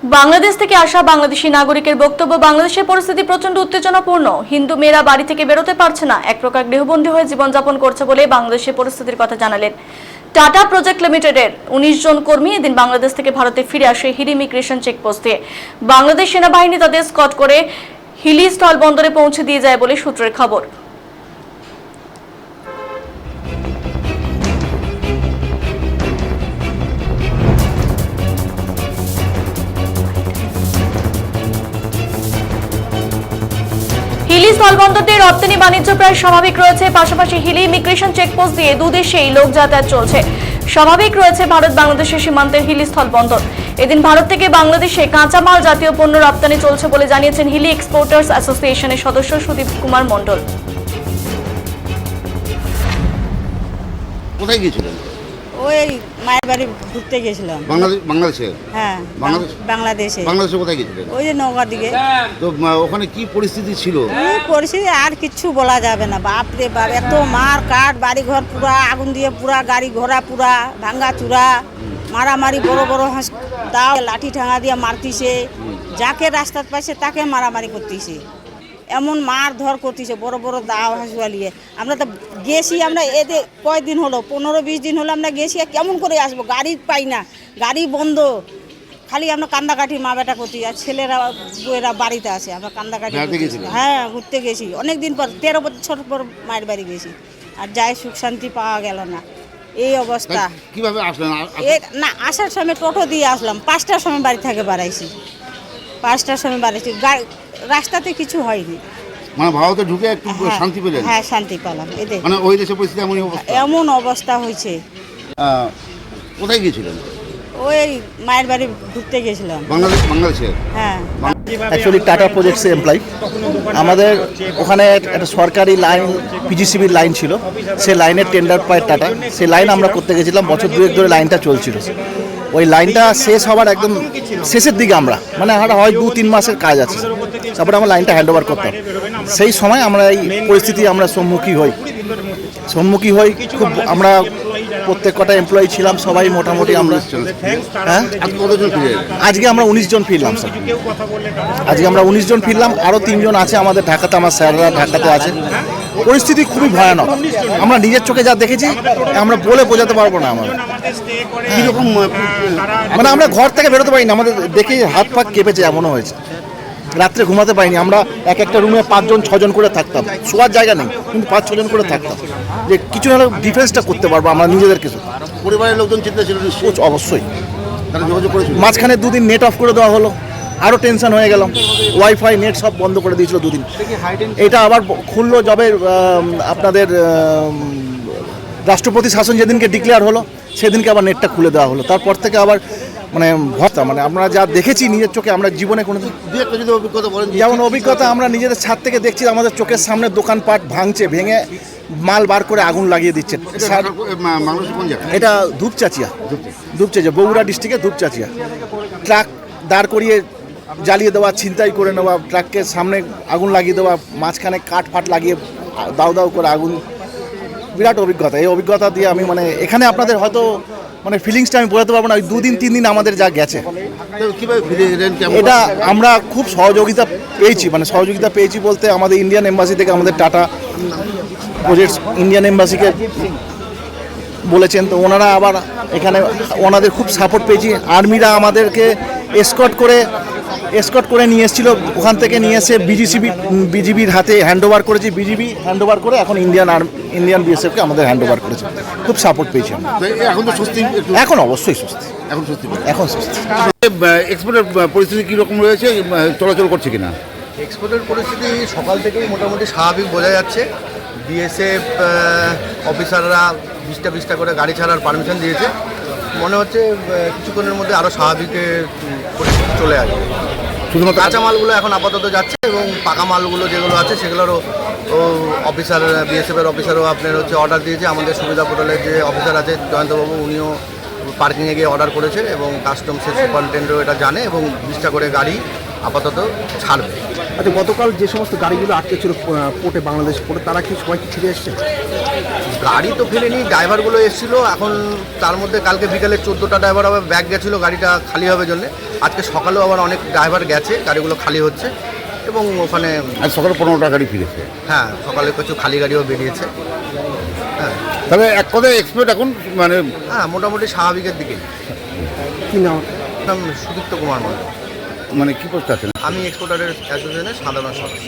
বাংলাদেশ থেকে আসা বাংলাদেশি নাগরিকের বক্তব্য, বাংলাদেশের পরিস্থিতি প্রচন্ড উত্তেজনাপূর্ণ। হিন্দু মেয়েরা বাড়ি থেকে বেরোতে পারছে না, এক প্রকার গৃহবন্দী হয়ে জীবনযাপন করছে বলে বাংলাদেশের পরিস্থিতির কথা জানালেন টাটা প্রজেক্ট লিমিটেডের 19 জন কর্মী। এদিন বাংলাদেশ থেকে ভারতে ফিরে আসে হিলি ইমিগ্রেশন চেকপোস্ট দিয়ে। বাংলাদেশ সেনাবাহিনী তাদের স্কট করে হিলি স্থল বন্দরে পৌঁছে দিয়ে যায় বলে সূত্রের খবর। হিলি স্থলবন্দর দিয়ে রপ্তানি বাণিজ্য প্রায় স্বাভাবিক রয়েছে। পাশাপাশি হিলি ইমিগ্রেশন চেকপোস্ট দিয়ে দুদেশেই লোক যাতায়াত চলছে। স্বাভাবিক রয়েছে ভারত বাংলাদেশের সীমান্তের হিলি স্থলবন্দর। এদিন ভারত থেকে বাংলাদেশে কাঁচামাল জাতীয় পণ্য রপ্তানি চলছে বলে জানিয়েছেন হিলি এক্সপোর্টার্স অ্যাসোসিয়েশনের সদস্য সুদীপ কুমার মণ্ডল। কোথায় গিয়েছিলেন? ওই মায়ের বাড়ি ঘুরতে গেছিলাম। বাংলাদেশে? হ্যাঁ, বাংলাদেশে। বাংলাদেশে কোথায় গিয়েছিলেন? ওই যে নওগাঁর দিকে। তো ওখানে কি পরিস্থিতি ছিল? পরিস্থিতি আর কিচ্ছু বলা যাবে না। বাপ রে বাপ, এত মার কাট, বাড়ি ঘর পুরা আগুন দিয়ে পুরা, গাড়ি ঘোড়া পুরা ভাঙ্গা চূড়া, মারামারি, বড় বড় দাও লাঠি ঠাঙা দিয়ে মারতিছে, যাকে রাস্তার পাশে তাকে মারামারি করতেছে, এমন মার ধর করতেছে, বড় বড় দাও হাসুয়ালিয়ে। আমরা তো গেছি, আমরা এতে কয়দিন হলো, 15-20 দিন হলো আমরা গেছি। কেমন করে আসবো, গাড়ি পাই না, গাড়ি বন্ধ, খালি আমরা কান্দাকাঠি মা বেটা করতে। আর ছেলেরা বউয়েরা বাড়িতে আছে, আমরা কান্দাকাঠি। হ্যাঁ, ঘুরতে গেছি অনেকদিন পর, 13 বছর পর মায়ের বাড়ি গেছি। আর যাই সুখ শান্তি পাওয়া গেল না, এই অবস্থা। কিভাবে আসলেন? না, আসার সময় টোটো দিয়ে আসলাম, 5টার সময় বাড়ি থেকে বাড়াইছি, 5টার সময় বাড়াইছি। রাস্তাতে কিছু হয়নি, মানে ভারতে ঢুকে একটু শান্তি পেলেন? হ্যাঁ, শান্তি পেলাম। এতে মানে ওই দেশের পরিস্থিতি এমন অবস্থা হয়েছে। কোথায় গিয়েছিলেন? ওই মায়ের বাড়ি ঘুরতে গেছিলাম। বাংলাদেশে? হ্যাঁ। অ্যাকচুয়ালি টাটা প্রজেক্টসে এমপ্লয়। আমাদের ওখানে একটা সরকারি লাইন, পিজিসিবির লাইন ছিল, সেই লাইনের টেন্ডার পায় টাটা। সেই লাইন আমরা করতে গেছিলাম, বছর 2 ধরে লাইনটা চলছিল। ওই লাইনটা শেষ হওয়ার একদম শেষের দিকে আমরা, মানে আমরা হয় 2-3 মাসের কাজ আছে, তারপরে আমরা লাইনটা হ্যান্ড ওভার করতাম। সেই সময় আমরা এই পরিস্থিতি আমরা সম্মুখী হই। খুব আমরা প্রত্যেক কটা এমপ্লয়ি ছিলাম, সবাই মোটামুটি আমরা। হ্যাঁ, আজকে আমরা 19 জন ফিরলাম স্যার। আজকে আমরা 19 জন ফিরলাম, আরও 3 জন আছে আমাদের ঢাকাতে, আমার স্যাররা ঢাকাতে আছে। পরিস্থিতি খুবই ভয়ানক, আমরা নিজের চোখে যা দেখেছি আমরা বলে বোঝাতে পারবো না। আমরা কীরকম, মানে আমরা ঘর থেকে বেরোতে পারিনি, আমাদের দেখে হাত পা কেঁপেছে, এমনও হয়েছে। রাত্রে ঘুমাতে পারিনি, আমরা এক একটা রুমে 5-6 জন করে থাকতাম, শোয়ার জায়গা নেই, কিন্তু 5-6 জন করে থাকতাম, যে কিছু হলে ডিফেন্সটা করতে পারবো আমরা নিজেদের কিছু। পরিবারের লোকজন চিন্তা ছিল? অবশ্যই। তারা যোগাযোগ করেছিল? মাঝখানে 2 দিন নেট অফ করে দেওয়া হলো, আরও টেনশন হয়ে গেলাম। ওয়াইফাই নেট সব বন্ধ করে দিয়েছিল 2 দিন। এটা আবার খুললো যবে আপনাদের রাষ্ট্রপতি শাসন যেদিনকে ডিক্লেয়ার হলো, সেদিনকে আবার নেটটা খুলে দেওয়া হলো। তারপর থেকে আবার মানে ভর্তা, মানে আমরা যা দেখেছি নিজের চোখে, আমরা জীবনে কোনো অভিজ্ঞতা বলেন। যেমন অভিজ্ঞতা, আমরা নিজেদের ছাদ থেকে দেখছি আমাদের চোখের সামনে দোকানপাট ভাঙছে, ভেঙে মাল বার করে আগুন লাগিয়ে দিচ্ছে। এটা ধূপচাচিয়া, বগুড়া ডিস্ট্রিক্টে ধূপচাচিয়া। ট্রাক দাঁড় করিয়ে জ্বালিয়ে দেওয়া, ছিনতাই করে নেওয়া, ট্রাকের সামনে আগুন লাগিয়ে দেওয়া, মাঝখানে কাঠ ফাট লাগিয়ে দাউ করে আগুন। বিরাট অভিজ্ঞতা। এই অভিজ্ঞতা দিয়ে আমি মানে এখানে আপনাদের হয়তো মানে ফিলিংসটা আমি বোঝাতে পারবো না। ওই 2-3 দিন আমাদের যা গেছে, এটা আমরা খুব সহযোগিতা পেয়েছি। মানে সহযোগিতা পেয়েছি বলতে, আমাদের ইন্ডিয়ান এম্বাসি থেকে, আমাদের টাটা প্রজেক্টস ইন্ডিয়ান এম্বাসিকে বলেছেন, তো ওনারা আবার এখানে ওনাদের খুব সাপোর্ট পেয়েছি। আর্মিরা আমাদেরকে এসকর্ট করে নিয়ে এসেছিল, ওখান থেকে নিয়ে এসে বিজিবির হাতে হ্যান্ড ওভার করেছি। বিজিবি হ্যান্ড ওভার করে এখন ইন্ডিয়ান বিএসএফকে আমাদের হ্যান্ড ওভার করেছে। খুব সাপোর্ট পেয়েছি আমরা। এখন তো স্বস্তি? এখন অবশ্যই স্বস্তি, এখন স্বস্তি। এক্সপোর্টের পরিস্থিতি কীরকম রয়েছে, চলাচল করছে কিনা? এক্সপোর্টের পরিস্থিতি সকাল থেকেই মোটামুটি স্বাভাবিক বোঝা যাচ্ছে। বিএসএফ অফিসাররা 20টা করে গাড়ি ছাড়ার পারমিশন দিয়েছে। মনে হচ্ছে কিছুক্ষণের মধ্যে আরও স্বাভাবিকের পরিস্থিতি চলে আসবে। শুধুমাত্র কাঁচা মালগুলো এখন আপাতত যাচ্ছে, এবং পাকা মালগুলো যেগুলো আছে সেগুলোরও অফিসার, বিএসএফের অফিসারও আপনার অর্ডার দিয়েছে। আমাদের সুবিধা পোর্টালের যে অফিসার আছে জয়ন্তবাবু, উনিও পার্কিংয়ে গিয়ে অর্ডার করেছে, এবং কাস্টমসের সুপারিনটেন্ডেন্টও এটা জানে, এবং 20টা করে গাড়ি আপাতত ছাড়বে। আচ্ছা, গতকাল যে সমস্ত গাড়িগুলো আটকে ছিল পোর্টে, বাংলাদেশ পোর্টে, তারা কি সবাই ছিঁড়ে এসছে? গাড়ি তো ফেলেনি, ড্রাইভারগুলো এসেছিলো। এখন তার মধ্যে কালকে বিকালে 14টা ড্রাইভার আবার ব্যাগ গেছিলো গাড়িটা খালি হবে জন্যে। আজকে সকালেও আবার অনেক ড্রাইভার গেছে, গাড়িগুলো খালি হচ্ছে এবং ওখানে আজ সকালে 15টা গাড়ি ফিরেছে। হ্যাঁ সকালে কিছু খালি গাড়িও বেরিয়েছে। হ্যাঁ তবে এক কথায় এক্সপোর্ট এখন মানে হ্যাঁ মোটামুটি স্বাভাবিকের দিকে। কি নাম? নাম সুদীপ্ত কুমার মন্ডল। মানে কি পোস্ট আছেন? আমি এক্সপোর্টারের অ্যাসোসিয়েশনের সাধারণ সদস্য।